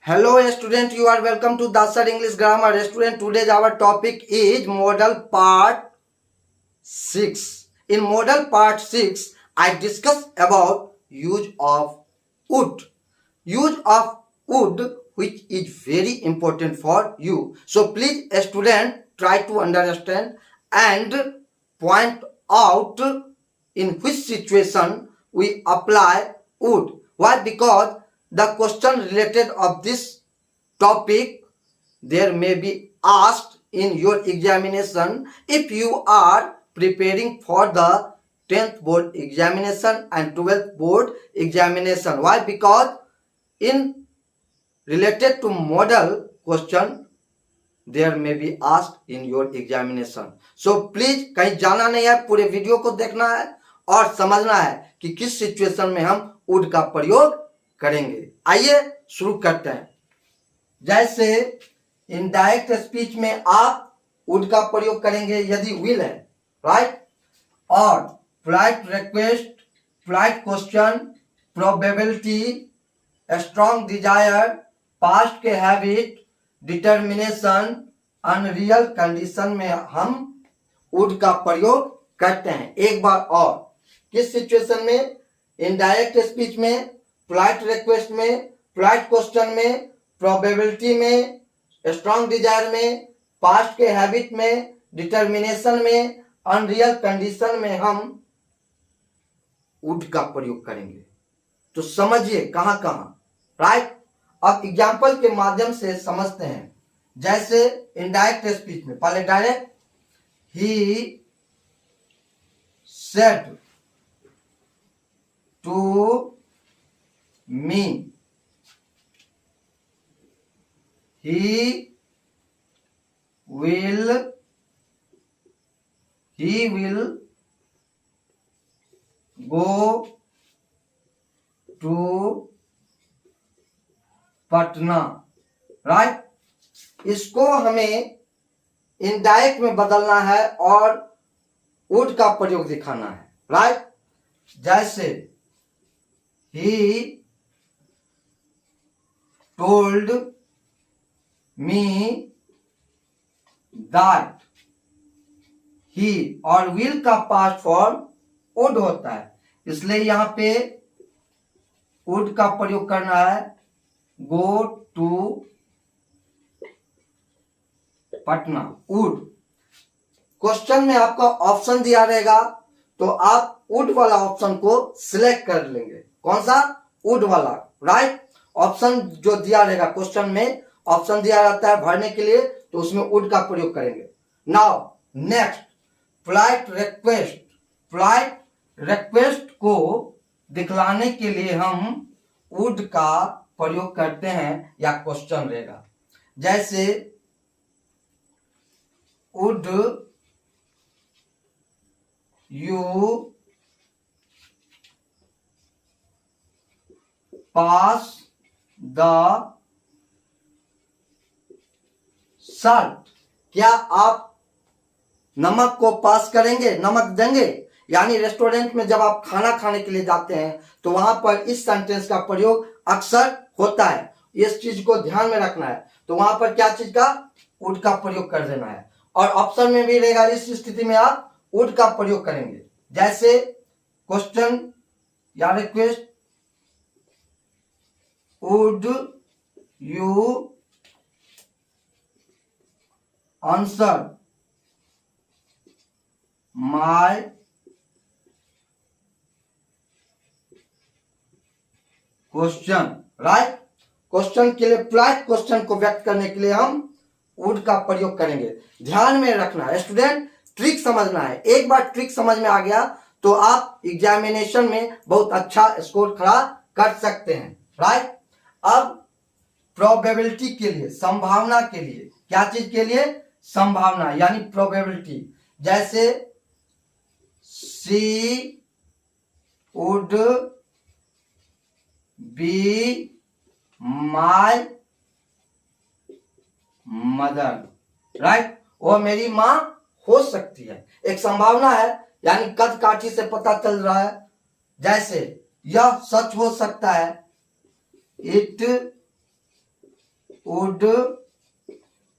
Hello student, you are welcome to Dasar English Grammar. Student, today's our topic is model part 6. In model part 6, I discuss about use of wood. Use of wood which is very important for you. So please student try to understand and point out in which situation we apply wood. Why? Because the question related of this topic there may be asked in your examination if you are preparing for the 10th board examination and 12th board examination. Why? Because in related to model question there may be asked in your examination. So please कहीं जाना नहीं है, पूरे video को देखना है और समझना है कि किस सिचुएशन में हम वुड का प्रयोग करेंगे। आइए शुरू करते हैं। जैसे इनडायरेक्ट स्पीच में आप वुड का प्रयोग करेंगे यदि विल है, राइट, और polite request, polite question, probability, strong Dzire, past के हैबिट, डिटर्मिनेशन, अनरियल कंडीशन में हम वुड का प्रयोग करते हैं। एक बार और, किस सिचुएशन में? इनडायरेक्ट स्पीच में, पोलाइट रिक्वेस्ट में, पोलाइट क्वेश्चन में, प्रोबेबिलिटी में, स्ट्रॉन्ग डिजायर में, पास्ट के हैबिट में, डिटर्मिनेशन में, अनरियल कंडीशन में हम वुड का प्रयोग करेंगे। तो समझिए कहां कहां, राइट। अब एग्जाम्पल के माध्यम से समझते हैं। जैसे इनडायरेक्ट स्पीच में पहले direct, he said to me, he will go to Patna, right. इसको हमें इनडायरेक्ट में बदलना है और वुड का प्रयोग दिखाना है, राइट। जैसे he told me that, he और will का पास्ट फॉर्म वुड होता है, इसलिए यहां पे वुड का प्रयोग करना है। Go to Patna, would. Question में आपका ऑप्शन दिया रहेगा तो आप वुड वाला ऑप्शन को सिलेक्ट कर लेंगे। कौन सा? वुड वाला, राइट। ऑप्शन जो दिया रहेगा, क्वेश्चन में ऑप्शन दिया रहता है भरने के लिए, तो उसमें वुड का प्रयोग करेंगे। Now next, polite request. Polite request को दिखलाने के लिए हम वुड का प्रयोग करते हैं या क्वेश्चन रहेगा। जैसे would you pass the salt, क्या आप नमक को पास करेंगे, नमक देंगे? यानी रेस्टोरेंट में जब आप खाना खाने के लिए जाते हैं तो वहां पर इस सेंटेंस का प्रयोग अक्सर होता है, इस चीज को ध्यान में रखना है। तो वहां पर क्या चीज का? वुड का प्रयोग कर देना है। और ऑप्शन में भी रहेगा, इस स्थिति में आप वुड का प्रयोग करेंगे। जैसे क्वेश्चन या request, would you answer my question, right. Question के लिए, पोलाइट क्वेश्चन को व्यक्त करने के लिए हम वुड का प्रयोग करेंगे। ध्यान में रखना है स्टूडेंट, ट्रिक समझना है। एक बार ट्रिक समझ में आ गया तो आप एग्जामिनेशन में बहुत अच्छा स्कोर खड़ा कर सकते हैं, राइट। अब प्रोबेबिलिटी के लिए, संभावना के लिए, क्या चीज के लिए? संभावना यानी प्रोबेबिलिटी। जैसे she would be my mother, right. वो मेरी मां हो सकती है, एक संभावना है, यानी कद काठी से पता चल रहा है। जैसे यह सच हो सकता है, इट वुड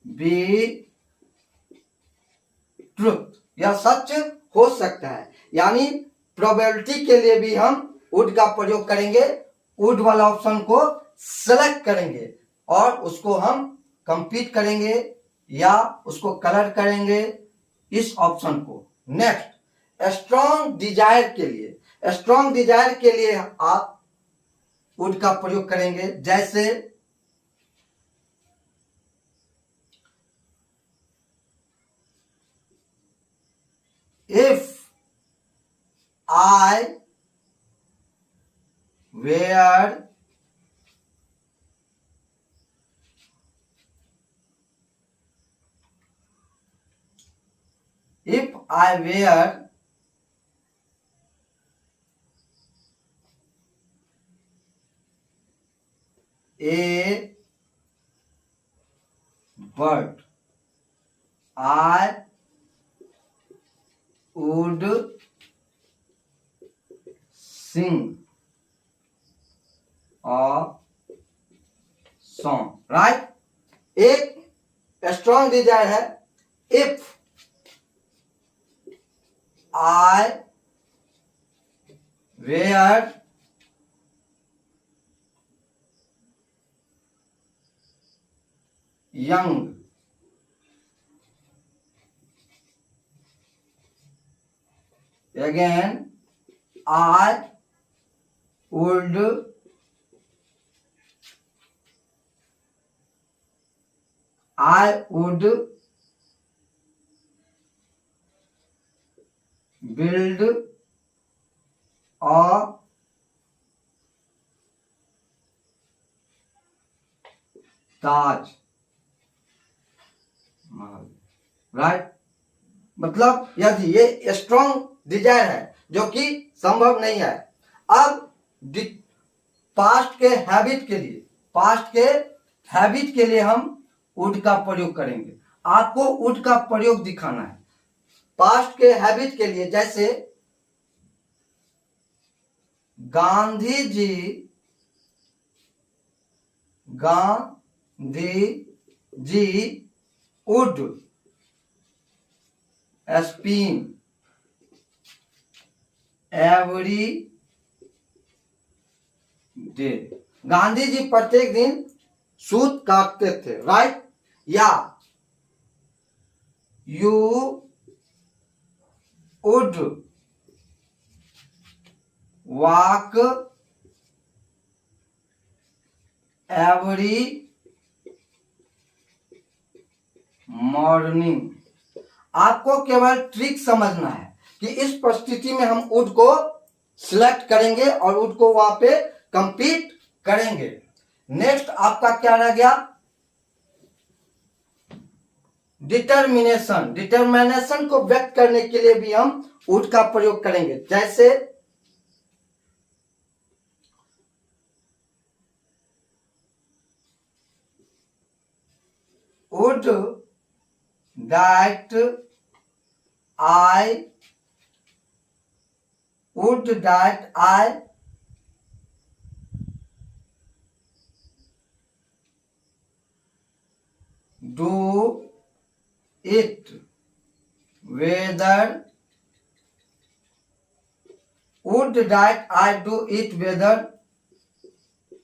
बी ट्रुथ, यह सच हो सकता है। यानी प्रोबेबिलिटी के लिए भी हम वुड का प्रयोग करेंगे, वुड वाला ऑप्शन को सेलेक्ट करेंगे और उसको हम कंप्लीट करेंगे या उसको कलर करेंगे इस ऑप्शन को। नेक्स्ट, स्ट्रॉन्ग डिजायर के लिए, स्ट्रॉन्ग डिजायर के लिए आप वुड का प्रयोग करेंगे, जैसे if I were if I were a bird, I would sing a song, right? एक स्ट्रॉन्ग डिजायर है, if I were young, again I would build a Taj Mahal, right? मतलब यदि ये स्ट्रॉन्ग डिजायर है जो कि संभव नहीं है। अब पास्ट के हैबिट के लिए, पास्ट के हैबिट के लिए हम वुड का प्रयोग करेंगे। आपको वुड का प्रयोग दिखाना है पास्ट के हैबिट के लिए, जैसे Gandhi ji would spin every day, Gandhi ji प्रत्येक दिन सूत काटते थे, राइट? या you would walk every morning. आपको केवल ट्रिक समझना है कि इस परिस्थिति में हम वुड को सिलेक्ट करेंगे और वुड को वहां पे कंप्लीट करेंगे। नेक्स्ट आपका क्या रह गया? डिटर्मिनेशन। डिटर्मिनेशन को व्यक्त करने के लिए भी हम वुड का प्रयोग करेंगे, जैसे would that I do it whether would that I do it whether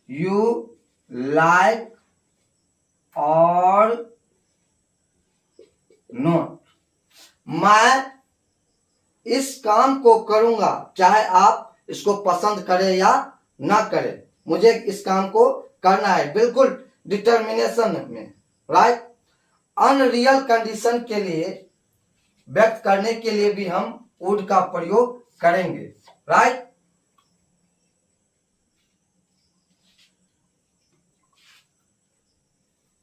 you like or not। मैं इस काम को करूंगा चाहे आप इसको पसंद करें या ना करें, मुझे इस काम को करना है, बिल्कुल डिटर्मिनेशन में, राइट? अनरियल कंडीशन के लिए व्यक्त करने के लिए भी हम वुड का प्रयोग करेंगे, राइट?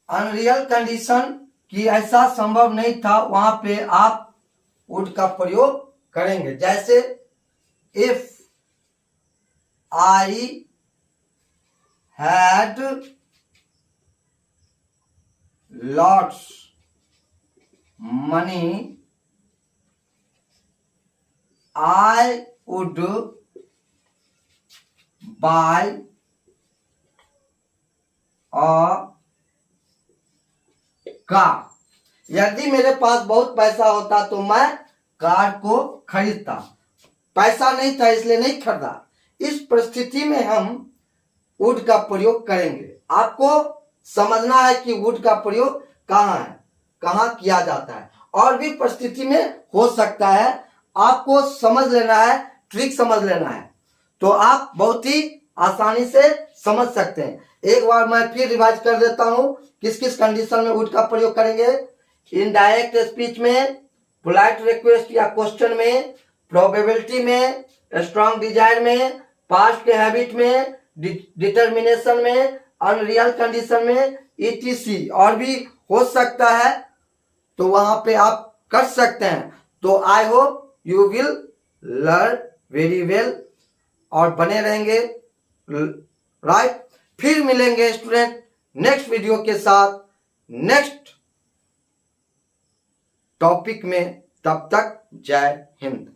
अनरियल कंडीशन कि ऐसा संभव नहीं था, वहां पे आप वुड का प्रयोग करेंगे, जैसे if I had lots money I would buy a car. यदि मेरे पास बहुत पैसा होता तो मैं कार को खरीदता। पैसा नहीं था इसलिए नहीं खरीदा। इस परिस्थिति में हम वुड का प्रयोग करेंगे। आपको समझना है कि वुड का प्रयोग कहाँ है, कहाँ किया जाता है। और भी परिस्थिति में हो सकता है, आपको समझ लेना है, ट्रिक समझ लेना है, तो आप बहुत ही आसानी से समझ सकते हैं। एक बार मैं फिर रिवाइज कर देता हूं, किस किस कंडीशन में वुड का प्रयोग करेंगे। इनडायरेक्ट स्पीच में, पोलाइट रिक्वेस्ट या क्वेश्चन में, प्रोबेबिलिटी में, स्ट्रॉन्ग डिजायर में, पास्ट के हैबिट में, डिटर्मिनेशन में, अनरियल कंडीशन में, ईटीसी और भी हो सकता है, तो वहां पे आप कर सकते हैं। तो I hope you will learn very well और बने रहेंगे, राइट। फिर मिलेंगे स्टूडेंट नेक्स्ट वीडियो के साथ, नेक्स्ट टॉपिक में। तब तक जय हिंद।